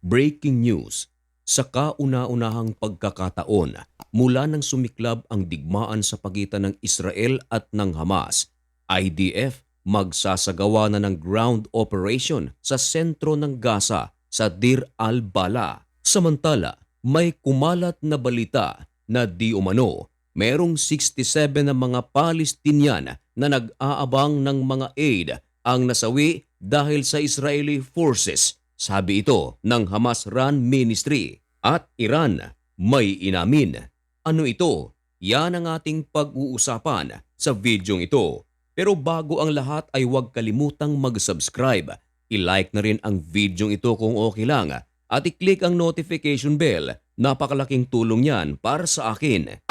Breaking news. Sa kauna-unahang pagkakataon, mula nang sumiklab ang digmaan sa pagitan ng Israel at ng Hamas, IDF magsasagawa na ng ground operation sa sentro ng Gaza sa Deir al-Bala. Samantala, may kumalat na balita na di umano merong 67 na mga Palestinian na nag-aabang ng mga aid ang nasawi dahil sa Israeli forces. Sabi ito ng Hamas-run ministry. At Iran may inamin. Ano ito? Yan ang ating pag-uusapan sa videong ito. Pero bago ang lahat ay huwag kalimutang mag-subscribe. I-like na rin ang videong ito kung okay lang at i-click ang notification bell. Napakalaking tulong yan para sa akin.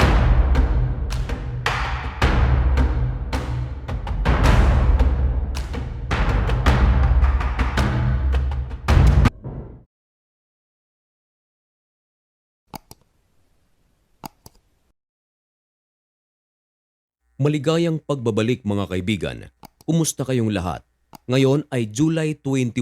Maligayang pagbabalik mga kaibigan. Kumusta kayong lahat? Ngayon ay July 21,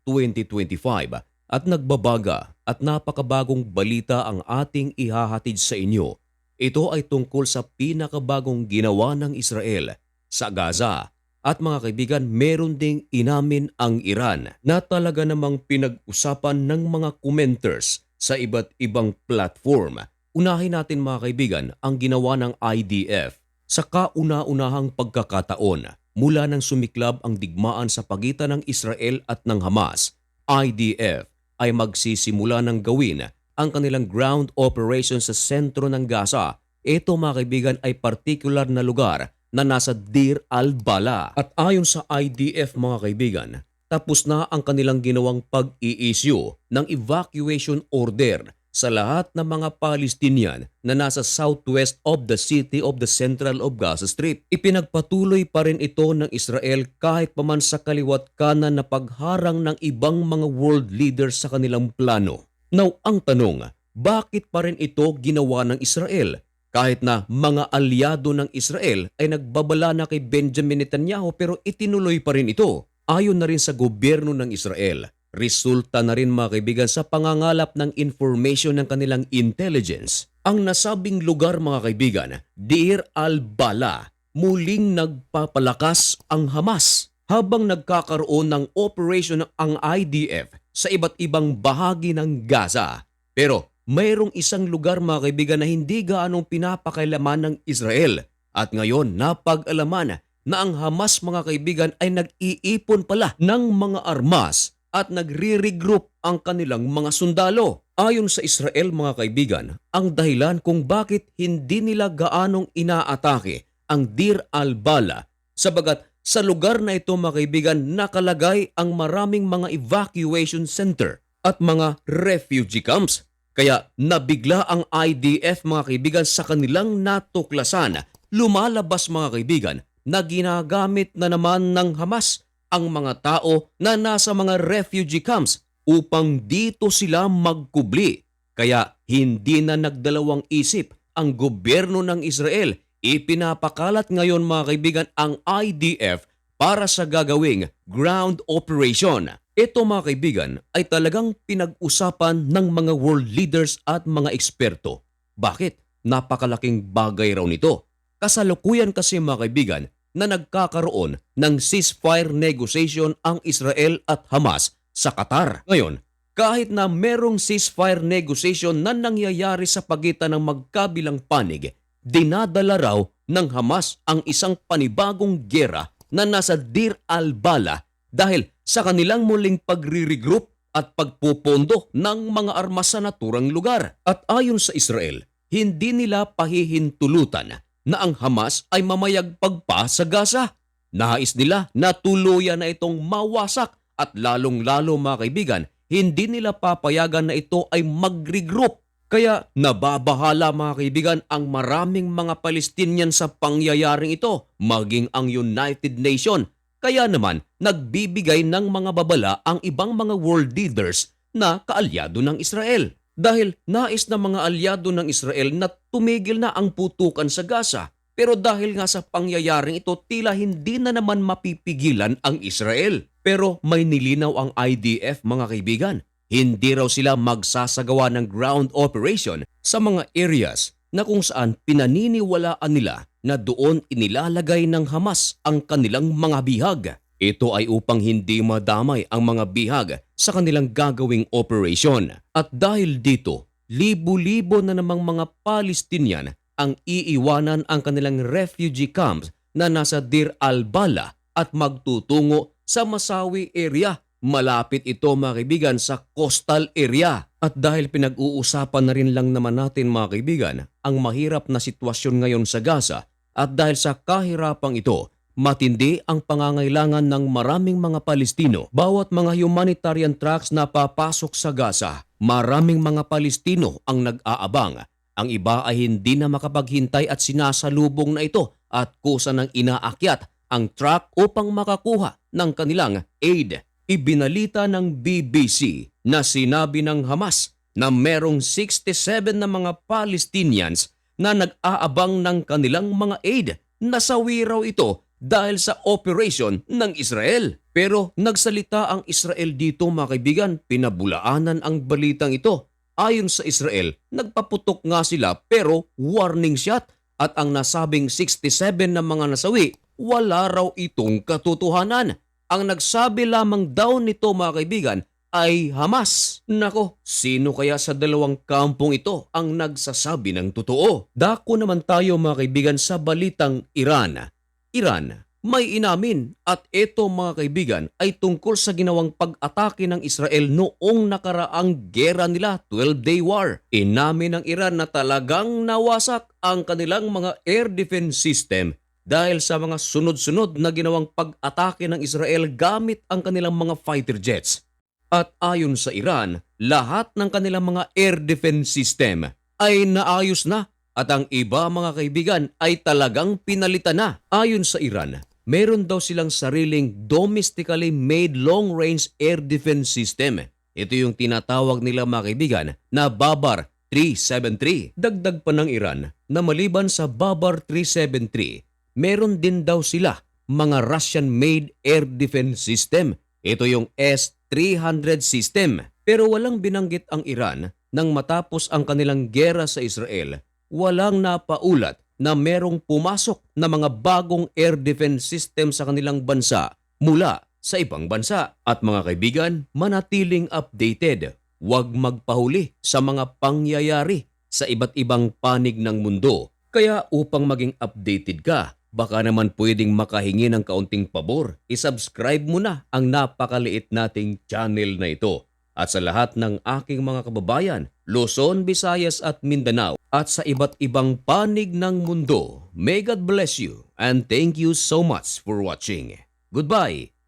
2025 at nagbabaga at napakabagong balita ang ating ihahatid sa inyo. Ito ay tungkol sa pinakabagong ginawa ng Israel sa Gaza. At mga kaibigan, meron ding inamin ang Iran na talaga namang pinag-usapan ng mga commenters sa iba't ibang platform. Unahin natin mga kaibigan ang ginawa ng IDF. Sa kauna-unahang pagkakataon, mula nang sumiklab ang digmaan sa pagitan ng Israel at ng Hamas, IDF ay magsisimula ng gawin ang kanilang ground operation sa sentro ng Gaza. Ito mga kaibigan ay particular na lugar na nasa Deir al-Bala. At ayon sa IDF mga kaibigan, tapos na ang kanilang ginawang pag-i-issue ng evacuation order sa lahat ng mga Palestinian na nasa southwest of the city of the central of Gaza Strip. Ipinagpatuloy pa rin ito ng Israel kahit paman sa kaliwat kanan na pagharang ng ibang mga world leaders sa kanilang plano. Now, ang tanong, bakit pa rin ito ginawa ng Israel? Kahit na mga alyado ng Israel ay nagbabala na kay Benjamin Netanyahu pero itinuloy pa rin ito. Ayon na rin sa gobyerno ng Israel, resulta na rin mga kaibigan sa pangangalap ng information ng kanilang intelligence. Ang nasabing lugar mga kaibigan, Deir al-Bala, muling nagpapalakas ang Hamas habang nagkakaroon ng operation ang IDF sa iba't ibang bahagi ng Gaza. Pero mayroong isang lugar mga kaibigan na hindi gaanong pinapakailaman ng Israel at ngayon napag-alaman na ang Hamas mga kaibigan ay nag-iipon pala ng mga armas at nagre-regroup ang kanilang mga sundalo. Ayon sa Israel mga kaibigan, ang dahilan kung bakit hindi nila gaanong inaatake ang Deir al-Bala sabagat sa lugar na ito mga kaibigan nakalagay ang maraming mga evacuation center at mga refugee camps. Kaya nabigla ang IDF mga kaibigan sa kanilang natuklasan. Lumalabas mga kaibigan na ginagamit na naman ng Hamas ang mga tao na nasa mga refugee camps upang dito sila magkubli. Kaya hindi na nagdalawang isip ang gobyerno ng Israel. Ipinapakalat ngayon mga kaibigan ang IDF para sa gagawing ground operation. Ito mga kaibigan ay talagang pinag-usapan ng mga world leaders at mga eksperto. Bakit? Napakalaking bagay raw nito. Kasalukuyan kasi mga kaibigan na nagkakaroon ng ceasefire negotiation ang Israel at Hamas sa Qatar. Ngayon, kahit na merong ceasefire negotiation na nangyayari sa pagitan ng magkabilang panig, dinadala raw ng Hamas ang isang panibagong giyera na nasa Deir al-Bala dahil sa kanilang muling pagre-regroup at pagpupondo ng mga armas sa naturang lugar. At ayon sa Israel, hindi nila pahihintulutan na ang Hamas ay mamayagpag pa sa Gaza. Nais nila na tuluyan na itong mawasak at lalong-lalo mga kaibigan, hindi nila papayagan na ito ay mag-regroup. Kaya nababahala mga kaibigan ang maraming mga Palestinian sa pangyayaring ito, maging ang United Nations. Kaya naman nagbibigay ng mga babala ang ibang mga world leaders na kaalyado ng Israel. Dahil nais na mga alyado ng Israel na tumigil na ang putukan sa Gaza. Pero dahil nga sa pangyayaring ito, tila hindi na naman mapipigilan ang Israel. Pero may nilinaw ang IDF mga kaibigan. Hindi raw sila magsasagawa ng ground operation sa mga areas na kung saan pinaniniwalaan nila na doon inilalagay ng Hamas ang kanilang mga bihag. Ito ay upang hindi madamay ang mga bihag sa kanilang gagawing operation. At dahil dito, libo-libo na namang mga Palestinian ang iiwanan ang kanilang refugee camps na nasa Deir al-Bala at magtutungo sa Masawi area. Malapit ito mga kaibigan sa coastal area. At dahil pinag-uusapan na rin lang naman natin mga kaibigan ang mahirap na sitwasyon ngayon sa Gaza at dahil sa kahirapang ito, matindi ang pangangailangan ng maraming mga Palestino. Bawat mga humanitarian trucks na papasok sa Gaza, maraming mga Palestino ang nag-aabang. Ang iba ay hindi na makapaghintay at sinasalubong na ito at kusa ng inaakyat ang truck upang makakuha ng kanilang aid. Ibinalita ng BBC na sinabi ng Hamas na merong 67 na mga Palestinians na nag-aabang ng kanilang mga aid. Nasawi raw ito dahil sa operation ng Israel. Pero nagsalita ang Israel dito mga kaibigan, pinabulaanan ang balitang ito. Ayon sa Israel, nagpaputok nga sila pero warning shot at ang nasabing 67 na mga nasawi, wala raw itong katotohanan. Ang nagsabi lamang daw nito mga kaibigan ay Hamas. Nako, sino kaya sa dalawang kampong ito ang nagsasabi ng totoo? Dako naman tayo mga kaibigan sa balitang Iran. Iran, may inamin at ito mga kaibigan ay tungkol sa ginawang pag-atake ng Israel noong nakaraang gera nila, 12-day war. Inamin ng Iran na talagang nawasak ang kanilang mga air defense system dahil sa mga sunod-sunod na ginawang pag-atake ng Israel gamit ang kanilang mga fighter jets. At ayon sa Iran, lahat ng kanilang mga air defense system ay naayos na at ang iba mga kaibigan ay talagang pinalitan na. Ayon sa Iran, meron daw silang sariling domestically made long-range air defense system. Ito yung tinatawag nila mga kaibigan na Babar 373. Dagdag pa ng Iran na maliban sa Babar 373, meron din daw sila mga Russian-made air defense system. Ito yung S-300 system. Pero walang binanggit ang Iran nang matapos ang kanilang gera sa Israel. Walang napaulat na merong pumasok na mga bagong air defense system sa kanilang bansa mula sa ibang bansa. At mga kaibigan, manatiling updated. Huwag magpahuli sa mga pangyayari sa iba't ibang panig ng mundo. Kaya upang maging updated ka, baka naman pwedeng makahingi ng kaunting pabor. I-subscribe mo na ang napakaliit nating channel na ito. At sa lahat ng aking mga kababayan, Luzon, Visayas at Mindanao at sa iba't ibang panig ng mundo, may God bless you and thank you so much for watching. Goodbye!